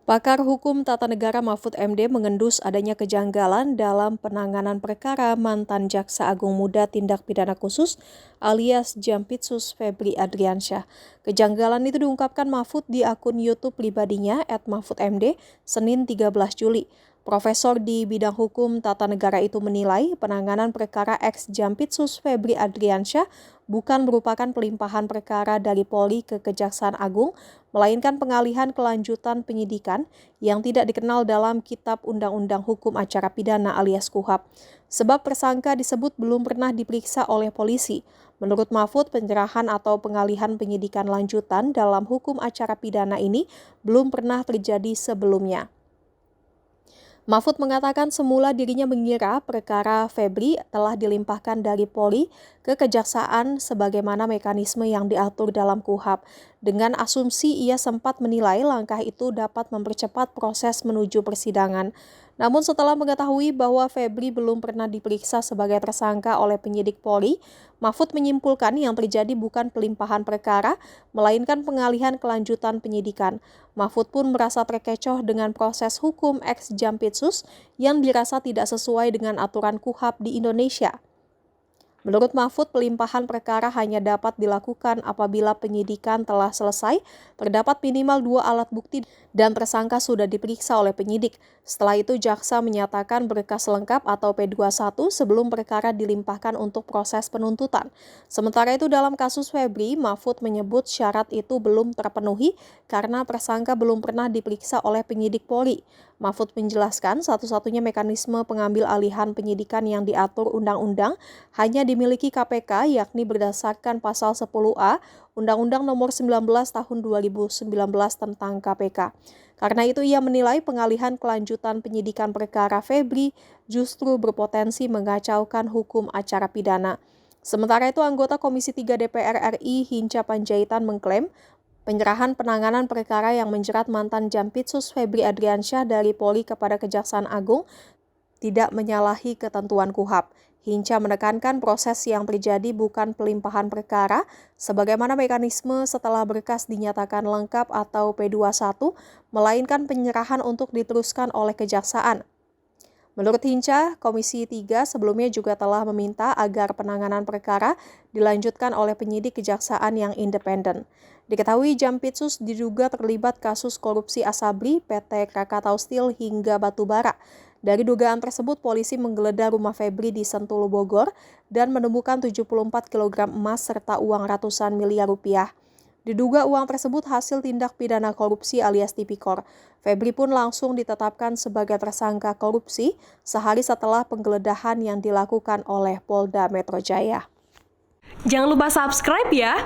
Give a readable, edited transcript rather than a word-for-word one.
Pakar Hukum Tata Negara Mahfud MD mengendus adanya kejanggalan dalam penanganan perkara mantan Jaksa Agung Muda Tindak Pidana Khusus alias Jampitsus Febri Adriansyah. Kejanggalan itu diungkapkan Mahfud di akun YouTube pribadinya @mahfudmd Senin 13 Juli. Profesor di bidang hukum tata negara itu menilai penanganan perkara ex-Jampitsus Febri Adriansyah bukan merupakan pelimpahan perkara dari Polri ke Kejaksaan Agung, melainkan pengalihan kelanjutan penyidikan yang tidak dikenal dalam Kitab Undang-Undang Hukum Acara Pidana alias KUHP. Sebab tersangka disebut belum pernah diperiksa oleh polisi. Menurut Mahfud, penyerahan atau pengalihan penyidikan lanjutan dalam hukum acara pidana ini belum pernah terjadi sebelumnya. Mahfud mengatakan semula dirinya mengira perkara Febri telah dilimpahkan dari Polri ke Kejaksaan sebagaimana mekanisme yang diatur dalam KUHP. Dengan asumsi ia sempat menilai langkah itu dapat mempercepat proses menuju persidangan. Namun setelah mengetahui bahwa Febri belum pernah diperiksa sebagai tersangka oleh penyidik Polri, Mahfud menyimpulkan yang terjadi bukan pelimpahan perkara, melainkan pengalihan kelanjutan penyidikan. Mahfud pun merasa terkecoh dengan proses hukum ex-Jampitsus yang dirasa tidak sesuai dengan aturan KUHP di Indonesia. Menurut Mahfud, pelimpahan perkara hanya dapat dilakukan apabila penyidikan telah selesai, terdapat minimal 2 alat bukti dan tersangka sudah diperiksa oleh penyidik. Setelah itu, jaksa menyatakan berkas lengkap atau P21 sebelum perkara dilimpahkan untuk proses penuntutan. Sementara itu, dalam kasus Febri, Mahfud menyebut syarat itu belum terpenuhi karena tersangka belum pernah diperiksa oleh penyidik Polri. Mahfud menjelaskan satu-satunya mekanisme pengambil alihan penyidikan yang diatur undang-undang hanya dimiliki KPK, yakni berdasarkan pasal 10A Undang-Undang Nomor 19 Tahun 2019 tentang KPK. Karena itu ia menilai pengalihan kelanjutan penyidikan perkara Febri justru berpotensi mengacaukan hukum acara pidana. Sementara itu anggota Komisi 3 DPR RI Hinca Panjaitan mengklaim penyerahan penanganan perkara yang menjerat mantan Jampitsus Febri Adriansyah dari Polri kepada Kejaksaan Agung tidak menyalahi ketentuan KUHP. Hinca menekankan proses yang terjadi bukan pelimpahan perkara, sebagaimana mekanisme setelah berkas dinyatakan lengkap atau P21, melainkan penyerahan untuk diteruskan oleh Kejaksaan. Menurut Hinca, Komisi 3 sebelumnya juga telah meminta agar penanganan perkara dilanjutkan oleh penyidik kejaksaan yang independen. Diketahui Jampitsus diduga terlibat kasus korupsi Asabri, PT Krakatau Steel hingga batubara. Dari dugaan tersebut, polisi menggeledah rumah Febri di Sentul, Bogor dan menemukan 74 kg emas serta uang ratusan miliar rupiah. Diduga uang tersebut hasil tindak pidana korupsi alias tipikor. Febri pun langsung ditetapkan sebagai tersangka korupsi sehari setelah penggeledahan yang dilakukan oleh Polda Metro Jaya. Jangan lupa subscribe ya!